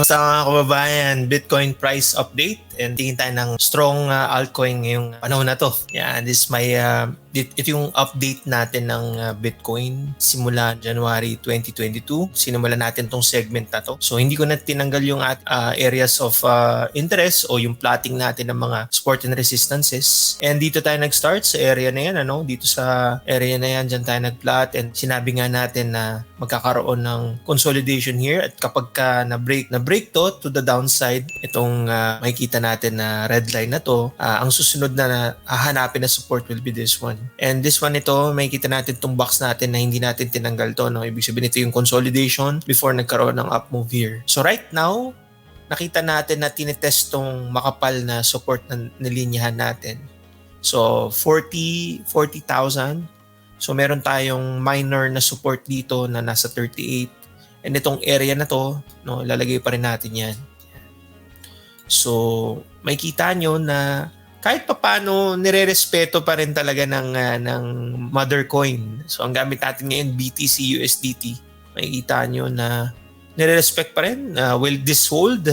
Sa mga kababayan, Bitcoin price update and tingin tayo ng strong altcoin ngayong panahon na to. Yan, this is my ito yung update natin ng Bitcoin simula January 2022. Sinimula natin tong segment na to. So hindi ko na tinanggal yung areas of interest o yung plotting natin ng mga support and resistances. And dito tayo nag-start sa area na yan, dito sa area na yan, dyan tayo nag-plot, and sinabi nga natin na magkakaroon ng consolidation here, at kapag ka na-break to the downside, itong makikita natin na red line na to, ang susunod na hahanapin na support will be this one. And this one ito, makikita natin itong box natin na hindi natin tinanggal to. Ibig sabihin ito yung consolidation before nagkaroon ng up move here. So right now, nakita natin na tinitest tong makapal na support na nilinyahan natin. So 40,000. So meron tayong minor na support dito na nasa 38. And itong area na to, lalagay pa rin natin yan. So makikita nyo na kahit papaano nire-respeto pa rin talaga ng mother coin. So ang gamit natin ngayon, BTC USDT. Makikita nyo na nire-respect pa rin. Will this hold?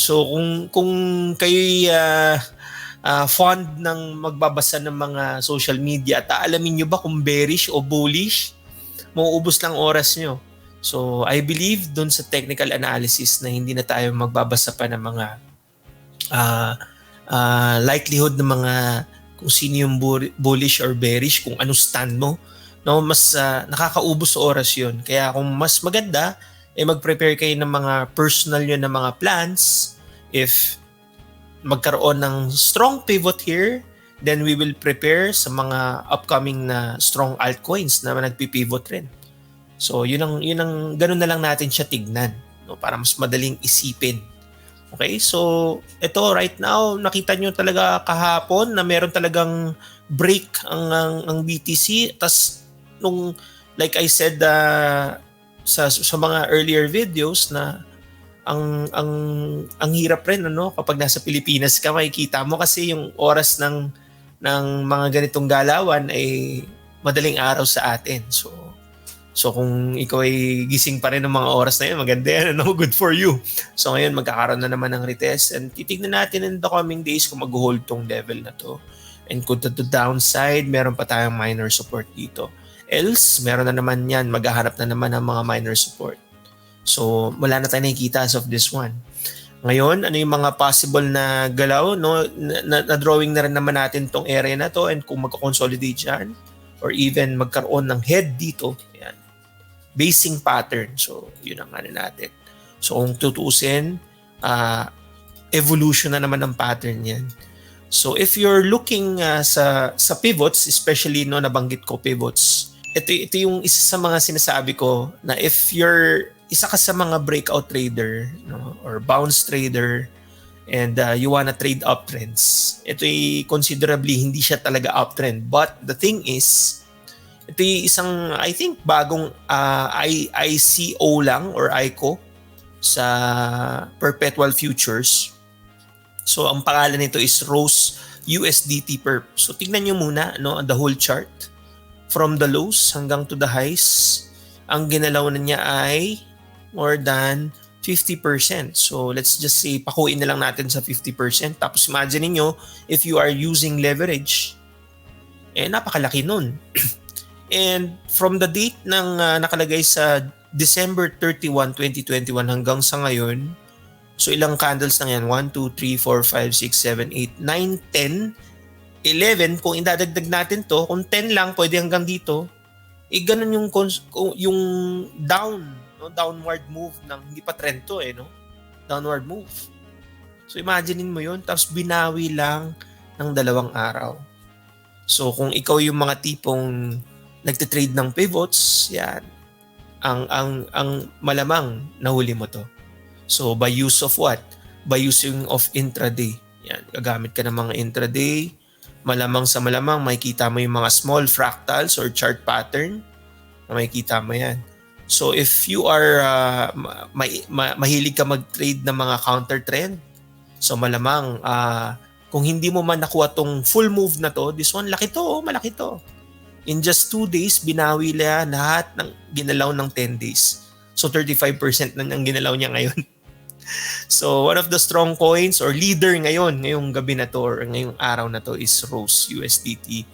So kung kayo'y fond ng magbabasa ng mga social media at aalamin nyo ba kung bearish o bullish, mauubos lang oras nyo. So I believe dun sa technical analysis na hindi na tayo magbabasa pa ng mga likelihood ng mga kung sino yung bullish or bearish, kung ano stand mo. Mas nakakaubos oras yun. Kaya kung mas maganda, mag-prepare kayo ng mga personal yun ng mga plans. If magkaroon ng strong pivot here, then we will prepare sa mga upcoming na strong altcoins na nagpipivot rin. So yun ang ganun na lang natin siya tignan, para mas madaling isipin. Okay, so ito right now, nakita nyo talaga kahapon na meron talagang break ang BTC. Tas nung like I said sa mga earlier videos na ang hirap rin kapag nasa Pilipinas ka, makikita mo kasi yung oras ng mga ganitong galawan ay madaling araw sa atin. So kung ikaw ay gising pa rin ng mga oras na yun, maganda yan, good for you. So ngayon magkakaroon na naman ng retest, and titignan natin in the coming days kung mag-hold tong level na to. And kung to the downside, meron pa tayong minor support dito. Else, meron na naman yan, maghahanap na naman ng mga minor support. So wala na tayong nakikita as of this one. Ngayon, ano yung mga possible na galaw? Na-drawing na rin naman natin tong area na to, and kung magkakonsolidate dyan, or even magkaroon ng head dito, yan, basing pattern. So yun ang natin. So kung tutuusin, evolution na naman ng pattern yan. So if you're looking sa pivots, especially nabanggit ko pivots, ito yung isa sa mga sinasabi ko na if you're isa ka sa mga breakout trader or bounce trader and you wanna trade uptrends, ito'y considerably hindi siya talaga uptrend. But the thing is, ito yung isang, I think, bagong ICO lang or ICO sa perpetual futures. So ang pangalan nito is Rose USDT Perp. So tignan nyo muna the whole chart from the lows hanggang to the highs. Ang ginalaw na niya ay more than 50%. So let's just say pakuin na lang natin sa 50%. Tapos imagine niyo if you are using leverage, napakalaki nun. And from the date ng nakalagay sa December 31, 2021 hanggang sa ngayon, so ilang candles lang yan? 1, 2, 3, 4, 5, 6, 7, 8, 9, 10, 11. Kung idadagdag natin to, kung 10 lang pwede hanggang dito, ganun yung downward move ng hindi pa trend to downward move. So imaginein mo yun, tapos binawi lang ng 2 araw. So kung ikaw yung mga tipong nagtitrade ng pivots, yan, ang malamang nahuli mo to. So by use of what? By using of intraday. Yan, gagamit ka ng mga intraday, malamang sa malamang makikita mo yung mga small fractals or chart pattern na makikita mo yan. So if you are mahilig ka mag-trade ng mga counter trend, so malamang kung hindi mo man nakuha tong full move na to, this one laki to, malaki to. In just 2 days, binawi lahat ng ginalaw ng 10 days. So 35% na ang ginalaw niya ngayon. So one of the strong coins or leader ngayong gabi na to or ngayong araw na to is Rose USDT